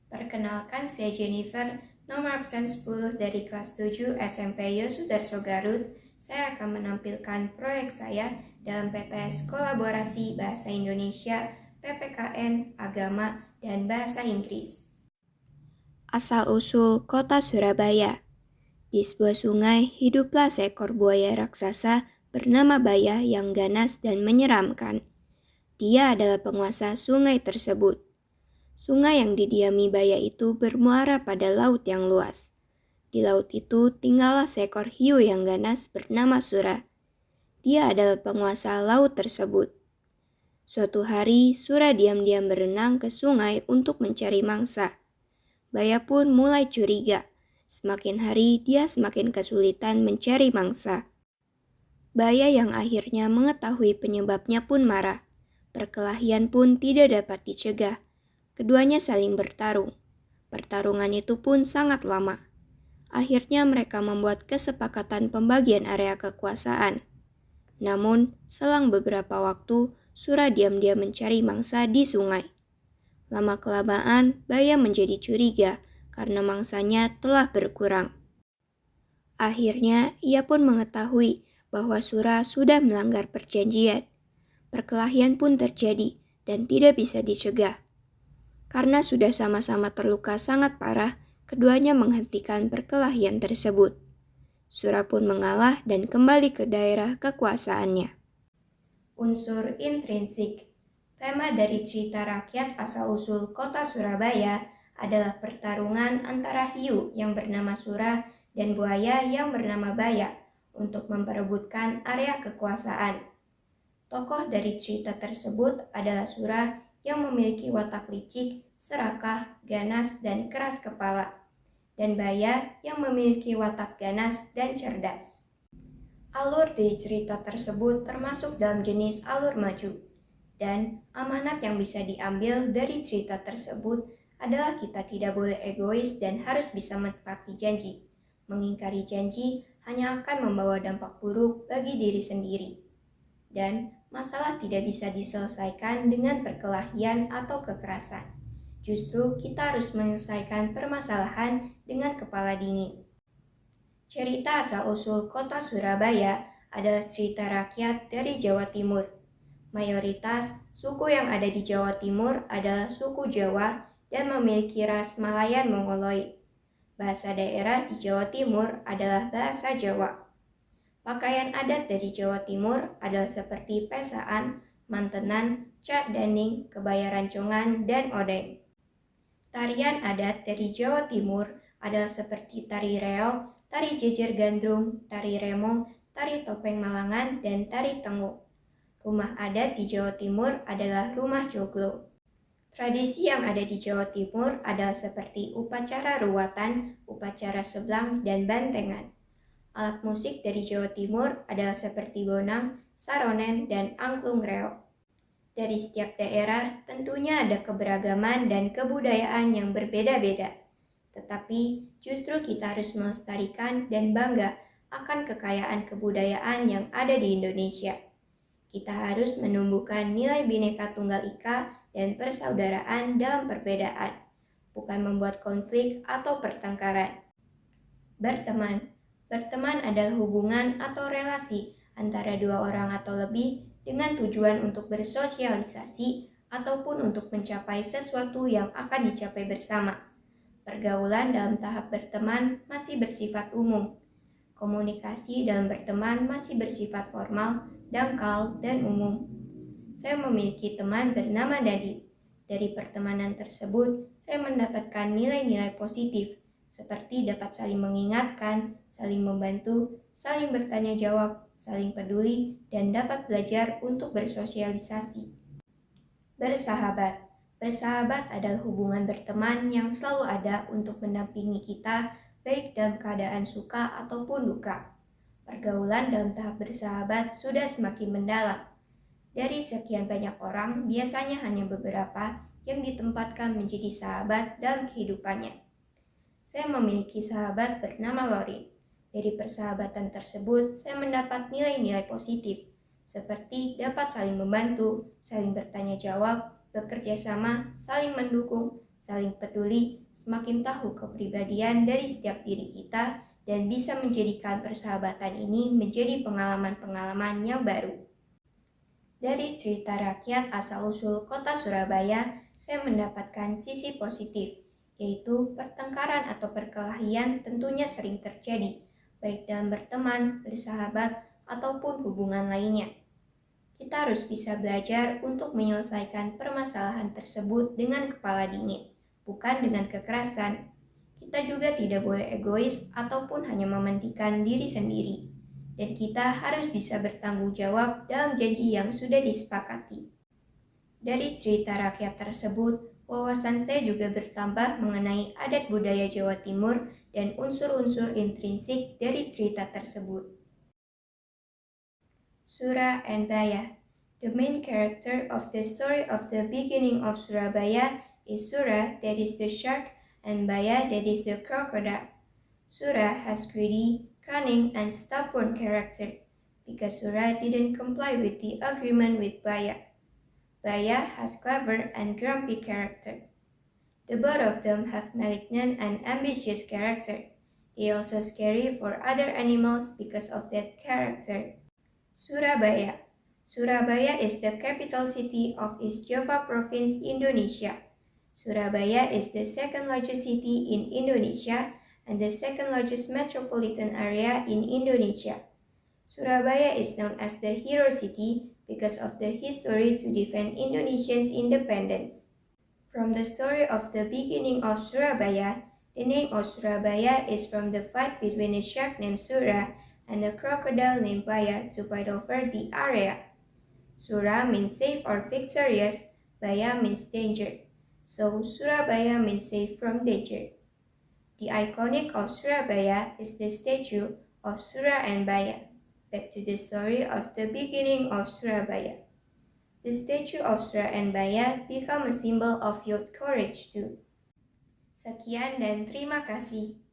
Perkenalkan, saya Jennifer, nomor absen 10 dari kelas 7 SMP Yosudarso Garut. Saya akan menampilkan proyek saya dalam PTS Kolaborasi Bahasa Indonesia, PPKN, Agama, dan Bahasa Inggris. Asal-usul kota Surabaya. Di sebuah sungai, hiduplah seekor buaya raksasa bernama Baya yang ganas dan menyeramkan. Dia adalah penguasa sungai tersebut. Sungai yang didiami Baya itu bermuara pada laut yang luas. Di laut itu tinggallah seekor hiu yang ganas bernama Sura. Dia adalah penguasa laut tersebut. Suatu hari, Sura diam-diam berenang ke sungai untuk mencari mangsa. Baya pun mulai curiga. Semakin hari, dia semakin kesulitan mencari mangsa. Baya yang akhirnya mengetahui penyebabnya pun marah. Perkelahian pun tidak dapat dicegah. Keduanya saling bertarung. Pertarungan itu pun sangat lama. Akhirnya mereka membuat kesepakatan pembagian area kekuasaan. Namun, selang beberapa waktu, Sura diam-diam mencari mangsa di sungai. Lama-kelamaan, Baya menjadi curiga karena mangsanya telah berkurang. Akhirnya, ia pun mengetahui bahwa Sura sudah melanggar perjanjian. Perkelahian pun terjadi dan tidak bisa dicegah. Karena sudah sama-sama terluka sangat parah, keduanya menghentikan perkelahian tersebut. Sura pun mengalah dan kembali ke daerah kekuasaannya. Unsur intrinsik. Tema dari cerita rakyat asal-usul kota Surabaya adalah pertarungan antara hiu yang bernama Sura dan buaya yang bernama Baya untuk memperebutkan area kekuasaan. Tokoh dari cerita tersebut adalah Sura yang memiliki watak licik, serakah, ganas, dan keras kepala, dan Baya yang memiliki watak ganas dan cerdas. Alur dari cerita tersebut termasuk dalam jenis alur maju. Dan amanat yang bisa diambil dari cerita tersebut adalah kita tidak boleh egois dan harus bisa menepati janji. Mengingkari janji hanya akan membawa dampak buruk bagi diri sendiri. Dan masalah tidak bisa diselesaikan dengan perkelahian atau kekerasan. Justru kita harus menyelesaikan permasalahan dengan kepala dingin. Cerita asal-usul kota Surabaya adalah cerita rakyat dari Jawa Timur. Mayoritas suku yang ada di Jawa Timur adalah suku Jawa dan memiliki ras Malayan Mongoloid. Bahasa daerah di Jawa Timur adalah bahasa Jawa. Pakaian adat dari Jawa Timur adalah seperti pesaan, mantenan, cak daning, kebaya rancongan, dan odeng. Tarian adat dari Jawa Timur adalah seperti tari reog, tari jejer gandrung, tari remo, tari topeng Malangan, dan tari tengu. Rumah adat di Jawa Timur adalah rumah joglo. Tradisi yang ada di Jawa Timur adalah seperti upacara ruwatan, upacara seblang, dan bantengan. Alat musik dari Jawa Timur adalah seperti bonang, saronen, dan angklung reog. Dari setiap daerah tentunya ada keberagaman dan kebudayaan yang berbeda-beda. Tetapi justru kita harus melestarikan dan bangga akan kekayaan kebudayaan yang ada di Indonesia. Kita harus menumbuhkan nilai Bhinneka Tunggal Ika dan persaudaraan dalam perbedaan, bukan membuat konflik atau pertengkaran. Berteman. Berteman adalah hubungan atau relasi antara dua orang atau lebih dengan tujuan untuk bersosialisasi ataupun untuk mencapai sesuatu yang akan dicapai bersama. Pergaulan dalam tahap berteman masih bersifat umum. Komunikasi dalam berteman masih bersifat formal, dangkal, dan umum. Saya memiliki teman bernama Dadi. Dari pertemanan tersebut, saya mendapatkan nilai-nilai positif, seperti dapat saling mengingatkan, saling membantu, saling bertanya jawab, saling peduli, dan dapat belajar untuk bersosialisasi. Bersahabat. Bersahabat adalah hubungan berteman yang selalu ada untuk mendampingi kita, baik dalam keadaan suka ataupun duka. Pergaulan dalam tahap bersahabat sudah semakin mendalam. Dari sekian banyak orang, biasanya hanya beberapa yang ditempatkan menjadi sahabat dalam kehidupannya. Saya memiliki sahabat bernama Lorin. Dari persahabatan tersebut, saya mendapat nilai-nilai positif, seperti dapat saling membantu, saling bertanya jawab, bekerja sama, saling mendukung, saling peduli, semakin tahu kepribadian dari setiap diri kita, dan bisa menjadikan persahabatan ini menjadi pengalaman-pengalaman yang baru. Dari cerita rakyat asal-usul kota Surabaya, saya mendapatkan sisi positif, yaitu pertengkaran atau perkelahian tentunya sering terjadi, baik dalam berteman, bersahabat, ataupun hubungan lainnya. Kita harus bisa belajar untuk menyelesaikan permasalahan tersebut dengan kepala dingin, bukan dengan kekerasan. Kita juga tidak boleh egois ataupun hanya mementingkan diri sendiri. Dan kita harus bisa bertanggung jawab dalam janji yang sudah disepakati. Dari cerita rakyat tersebut, wawasan saya juga bertambah mengenai adat budaya Jawa Timur dan unsur-unsur intrinsik dari cerita tersebut. Sura and Baya. The main character of the story of the beginning of Surabaya is Sura, that is the shark, and Baya, that is the crocodile. Sura has greedy, cunning, and stubborn character, because Sura didn't comply with the agreement with Baya. Baya has clever and grumpy character. The both of them have malignant and ambitious character. They also scary for other animals because of that character. Surabaya. Surabaya is the capital city of East Java Province, Indonesia. Surabaya is the second largest city in Indonesia and the second largest metropolitan area in Indonesia. Surabaya is known as the Hero City because of the history to defend Indonesians' independence. From the story of the beginning of Surabaya, the name of Surabaya is from the fight between a shark named Sura and a crocodile named Baya to fight over the area. Sura means safe or victorious, Baya means danger. So Surabaya means safe from danger. The iconic of Surabaya is the statue of Sura and Baya. Back to the story of the beginning of Surabaya. The statue of Sura and Baya become a symbol of youth courage too. Sekian dan terima kasih.